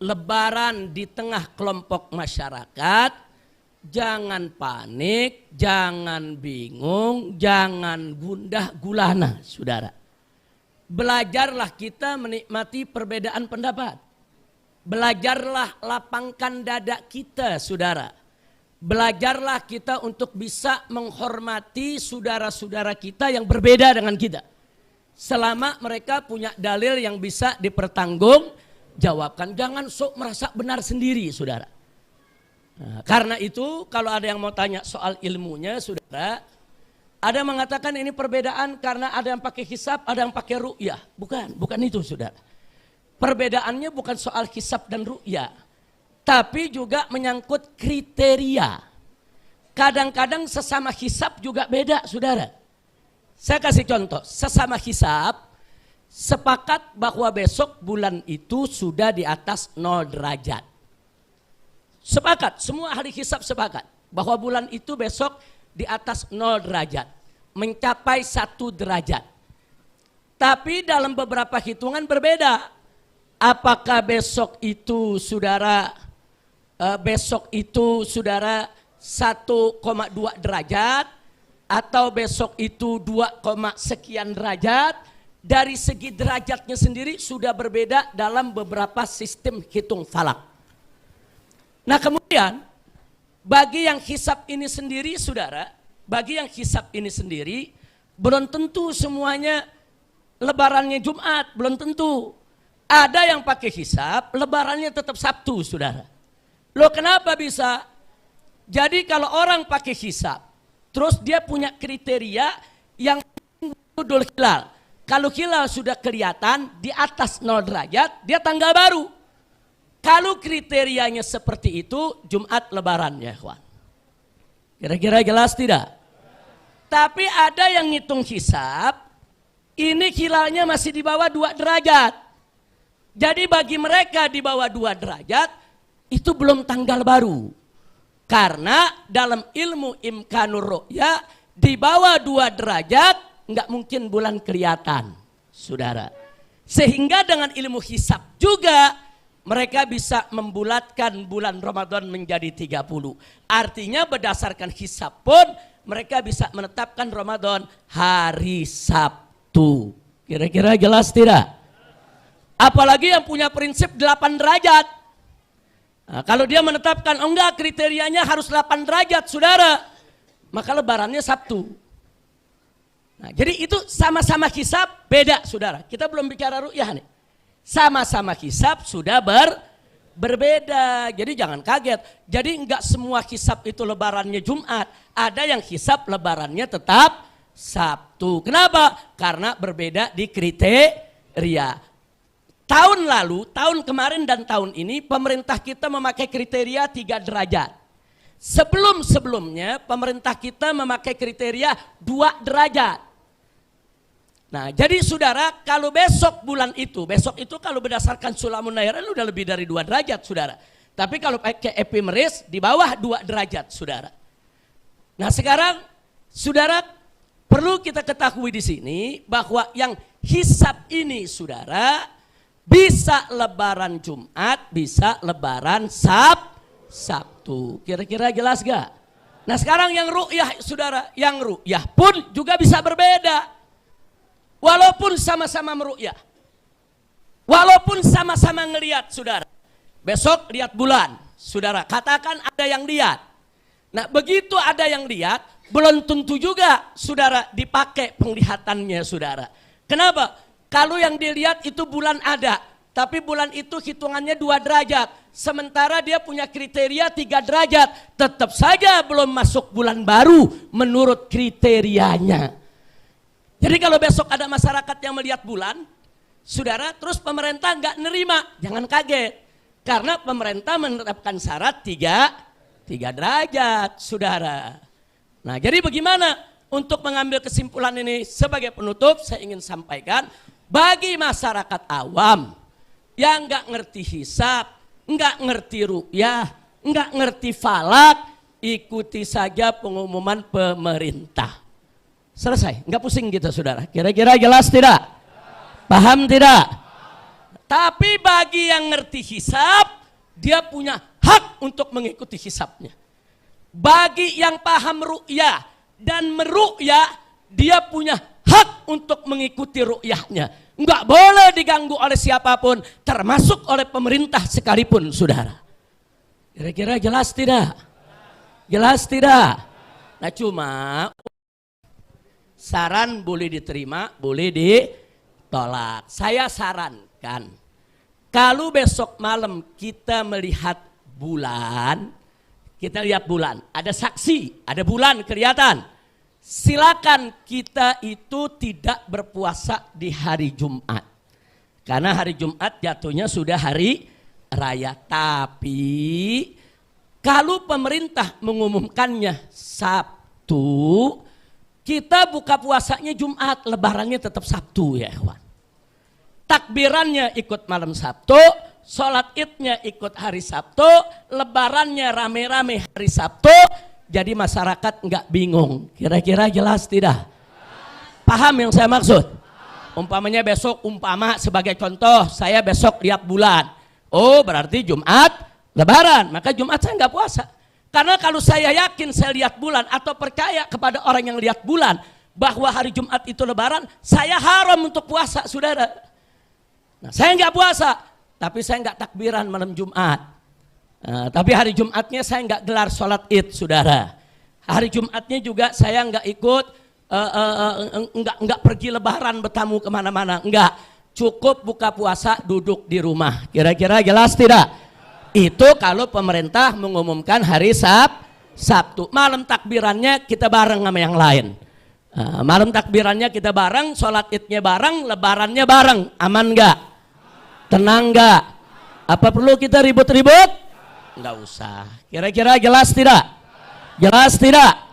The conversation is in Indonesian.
Lebaran di tengah kelompok masyarakat, jangan panik, jangan bingung, jangan gundah gulana, saudara. Belajarlah kita menikmati perbedaan pendapat. Belajarlah lapangkan dada kita, saudara. Belajarlah kita untuk bisa menghormati saudara-saudara kita yang berbeda dengan kita. Selama mereka punya dalil yang bisa dipertanggungjawabkan. Jangan sok merasa benar sendiri, saudara. Nah, karena itu kalau ada yang mau tanya soal ilmunya, saudara, ada yang mengatakan ini perbedaan karena ada yang pakai hisab, ada yang pakai ru'yah. Bukan itu, saudara. Perbedaannya bukan soal hisab dan ru'yah, tapi juga menyangkut kriteria. Kadang-kadang sesama hisab juga beda, saudara. Saya kasih contoh, sesama hisab sepakat bahwa besok bulan itu sudah di atas 0 derajat. Sepakat, semua ahli hisab sepakat bahwa bulan itu besok di atas 0 derajat, mencapai 1 derajat. Tapi dalam beberapa hitungan berbeda. Apakah besok itu saudara 1,2 derajat atau besok itu 2, sekian derajat? Dari segi derajatnya sendiri sudah berbeda dalam beberapa sistem hitung falak. Nah kemudian bagi yang hisab ini sendiri, saudara, bagi yang hisab ini sendiri belum tentu semuanya lebarannya Jumat, belum tentu. Ada yang pakai hisab, lebarannya tetap Sabtu, saudara. Loh kenapa bisa? Jadi kalau orang pakai hisab, terus dia punya kriteria yang Idul Hilal. Kalau hilal sudah kelihatan di atas 0 derajat, dia tanggal baru. Kalau kriterianya seperti itu, Jumat lebaran ya kawan. Kira-kira jelas tidak? Tapi ada yang ngitung hisab, ini hilalnya masih di bawah 2 derajat. Jadi bagi mereka di bawah 2 derajat, itu belum tanggal baru. Karena dalam ilmu imkanur ru'ya, di bawah 2 derajat, nggak mungkin bulan kelihatan, saudara. Sehingga dengan ilmu hisab juga, mereka bisa membulatkan bulan Ramadan menjadi 30. Artinya berdasarkan hisab pun, mereka bisa menetapkan Ramadan hari Sabtu. Kira-kira jelas tidak? Apalagi yang punya prinsip 8 derajat. Nah, kalau dia menetapkan, oh enggak kriterianya harus 8 derajat, saudara. Maka lebarannya Sabtu. Nah, jadi itu sama-sama hisab beda, saudara. Kita belum bicara ru'yah nih. Sama-sama hisab sudah berbeda. Jadi jangan kaget. Jadi enggak semua hisab itu lebarannya Jumat. Ada yang hisab lebarannya tetap Sabtu. Kenapa? Karena berbeda di kriteria. Tahun lalu, tahun kemarin dan tahun ini pemerintah kita memakai kriteria 3 derajat. Sebelum-sebelumnya pemerintah kita memakai kriteria 2 derajat. Nah jadi saudara, kalau besok itu kalau berdasarkan Sulamun Nairan udah lebih dari 2 derajat saudara. Tapi kalau pakai epimeris di bawah 2 derajat saudara. Nah sekarang saudara perlu kita ketahui di sini bahwa yang hisab ini saudara, bisa lebaran Jumat, bisa lebaran Sabtu. Kira-kira jelas gak? Nah sekarang yang ru'yah saudara, yang ru'yah pun juga bisa berbeda. Walaupun sama-sama meru'yah. Walaupun sama-sama ngelihat saudara. Besok lihat bulan, saudara. Katakan ada yang lihat. Nah begitu ada yang lihat, belum tentu juga saudara dipakai penglihatannya saudara. Kenapa? Kalau yang dilihat itu bulan ada, tapi bulan itu hitungannya 2 derajat. Sementara dia punya kriteria 3 derajat, tetap saja belum masuk bulan baru menurut kriterianya. Jadi kalau besok ada masyarakat yang melihat bulan, saudara, terus pemerintah nggak nerima, jangan kaget. Karena pemerintah menetapkan syarat 3 derajat, saudara. Nah jadi bagaimana untuk mengambil kesimpulan ini? Sebagai penutup saya ingin sampaikan, bagi masyarakat awam yang nggak ngerti hisab, nggak ngerti ru'yah, nggak ngerti falak, ikuti saja pengumuman pemerintah. Selesai, nggak pusing gitu saudara. Kira-kira jelas tidak? Paham tidak? Tapi bagi yang ngerti hisab, dia punya hak untuk mengikuti hisabnya. Bagi yang paham ru'yah dan meru'yah, dia punya hak untuk mengikuti ru'yahnya. Enggak boleh diganggu oleh siapapun, termasuk oleh pemerintah sekalipun, saudara. Kira-kira jelas tidak? Jelas tidak? Nah cuma saran boleh diterima, boleh ditolak. Saya sarankan, kalau besok malam kita melihat bulan, kita lihat bulan, ada saksi, ada bulan kelihatan. Silakan kita itu tidak berpuasa di hari Jumat. Karena hari Jumat jatuhnya sudah hari raya. Tapi kalau pemerintah mengumumkannya Sabtu, kita buka puasanya Jumat, lebarannya tetap Sabtu ya kawan. Takbirannya ikut malam Sabtu, sholat idnya ikut hari Sabtu, lebarannya rame-rame hari Sabtu, jadi masyarakat nggak bingung. Kira-kira jelas tidak? Paham yang saya maksud? Umpamanya besok, sebagai contoh, saya besok lihat bulan. Oh berarti Jumat, lebaran, maka Jumat saya nggak puasa. Karena kalau saya yakin saya lihat bulan atau percaya kepada orang yang lihat bulan bahwa hari Jumat itu lebaran, saya haram untuk puasa, saudara. Nah, saya nggak puasa, tapi saya nggak takbiran malam Jumat. Tapi hari Jumatnya saya nggak gelar sholat id, saudara. Hari Jumatnya juga saya nggak ikut, nggak pergi lebaran bertamu kemana-mana, nggak. Cukup buka puasa, duduk di rumah. Kira-kira jelas tidak? Itu kalau pemerintah mengumumkan hari Sabtu. Malam takbirannya kita bareng sama yang lain. Malam takbirannya kita bareng, sholat idnya bareng, lebarannya bareng. Aman nggak? Tenang nggak? Apa perlu kita ribut-ribut? Nggak usah. Kira-kira jelas tidak? Jelas tidak?